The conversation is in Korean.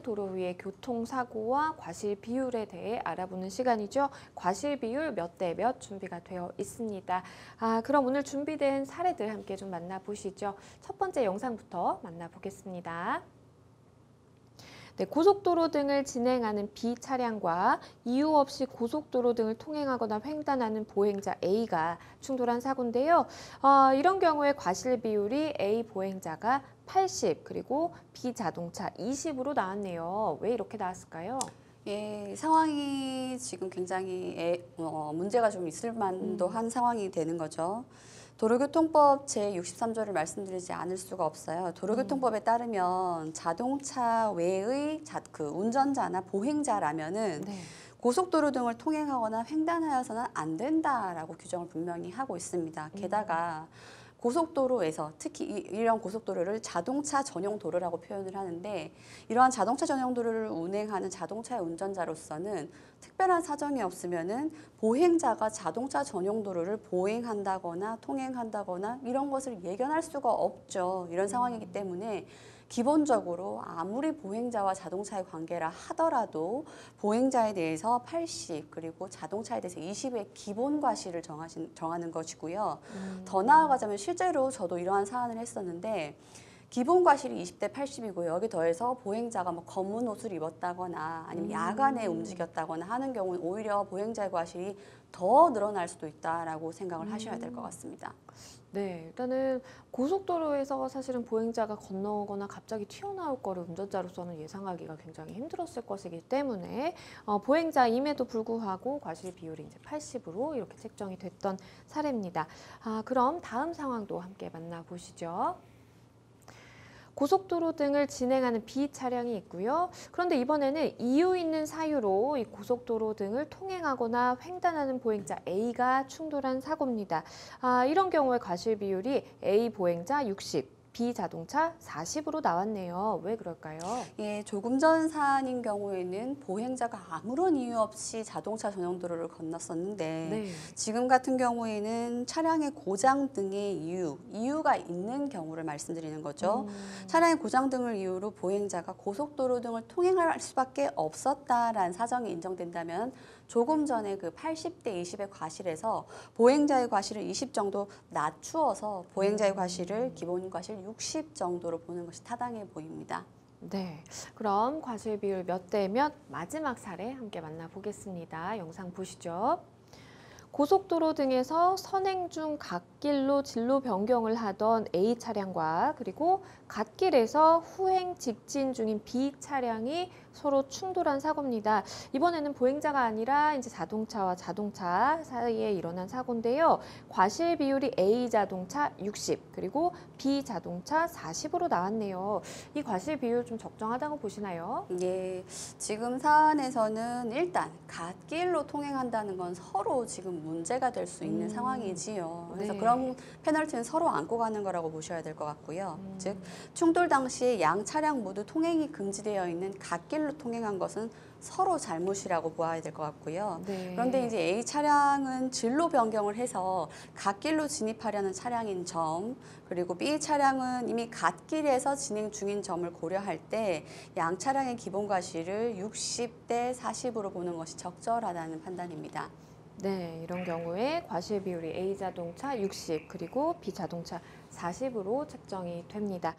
도로 위의 교통사고와 과실 비율에 대해 알아보는 시간이죠. 과실 비율 몇 대 몇 준비가 되어 있습니다. 그럼 오늘 준비된 사례들 함께 좀 만나보시죠. 첫 번째 영상부터 만나보겠습니다. 네, 고속도로 등을 진행하는 B 차량과 이유 없이 고속도로 등을 통행하거나 횡단하는 보행자 A가 충돌한 사고인데요. 이런 경우에 과실 비율이 A 보행자가 80 그리고 B 자동차 20으로 나왔네요. 왜 이렇게 나왔을까요? 예, 상황이 지금 굉장히 문제가 좀 있을 만도 한 상황이 되는 거죠. 도로교통법 제63조를 말씀드리지 않을 수가 없어요. 도로교통법에 따르면 자동차 외의 운전자나 보행자라면은 네. 고속도로 등을 통행하거나 횡단하여서는 안 된다라고 규정을 분명히 하고 있습니다. 게다가 고속도로에서 특히 이런 고속도로를 자동차 전용 도로라고 표현을 하는데, 이러한 자동차 전용 도로를 운행하는 자동차의 운전자로서는 특별한 사정이 없으면은 보행자가 자동차 전용 도로를 보행한다거나 통행한다거나 이런 것을 예견할 수가 없죠. 이런 상황이기 때문에 기본적으로 아무리 보행자와 자동차의 관계라 하더라도 보행자에 대해서 80 그리고 자동차에 대해서 20의 기본 과실을 정하는 것이고요. 더 나아가자면 실제로 저도 이러한 사안을 했었는데, 기본 과실이 20대 80이고요. 여기 더해서 보행자가 뭐 검은 옷을 입었다거나 아니면 야간에 움직였다거나 하는 경우는 오히려 보행자의 과실이 더 늘어날 수도 있다라고 생각을 하셔야 될 것 같습니다. 네, 일단은 고속도로에서 사실은 보행자가 건너거나 갑자기 튀어나올 거를 운전자로서는 예상하기가 굉장히 힘들었을 것이기 때문에 보행자임에도 불구하고 과실 비율이 이제 80으로 이렇게 책정이 됐던 사례입니다. 그럼 다음 상황도 함께 만나보시죠. 고속도로 등을 진행하는 B 차량이 있고요. 그런데 이번에는 이유 있는 사유로 이 고속도로 등을 통행하거나 횡단하는 보행자 A가 충돌한 사고입니다. 이런 경우에 과실 비율이 A 보행자 60, B 자동차 40으로 나왔네요. 왜 그럴까요? 예, 조금 전 사안인 경우에는 보행자가 아무런 이유 없이 자동차 전용 도로를 건넜었는데, 네. 지금 같은 경우에는 차량의 고장 등의 이유가 있는 경우를 말씀드리는 거죠. 차량의 고장 등을 이유로 보행자가 고속도로 등을 통행할 수밖에 없었다라는 사정이 인정된다면 조금 전에 그 80대 20의 과실에서 보행자의 과실을 20 정도 낮추어서 보행자의 과실을 기본 과실 60 정도로 보는 것이 타당해 보입니다. 네, 그럼 과실 비율 몇 대 몇 마지막 사례 함께 만나보겠습니다. 영상 보시죠. 고속도로 등에서 선행 중 갓길로 진로 변경을 하던 A 차량과 그리고 갓길에서 후행 직진 중인 B 차량이 서로 충돌한 사고입니다. 이번에는 보행자가 아니라 이제 자동차와 자동차 사이에 일어난 사고인데요. 과실 비율이 A 자동차 60 그리고 B 자동차 40으로 나왔네요. 이 과실 비율 좀 적정하다고 보시나요? 예, 지금 사안에서는 일단 갓길로 통행한다는 건 서로 지금 문제가 될 수 있는 상황이지요. 그래서 네. 그런 페널티는 서로 안고 가는 거라고 보셔야 될 것 같고요. 즉, 충돌 당시에 양 차량 모두 통행이 금지되어 있는 갓길로 통행한 것은 서로 잘못이라고 보아야 될 것 같고요. 네. 그런데 이제 A 차량은 진로 변경을 해서 갓길로 진입하려는 차량인 점, 그리고 B 차량은 이미 갓길에서 진행 중인 점을 고려할 때 양 차량의 기본 과실을 60대 40으로 보는 것이 적절하다는 판단입니다. 네, 이런 경우에 과실 비율이 A 자동차 60 그리고 B 자동차 40으로 책정이 됩니다.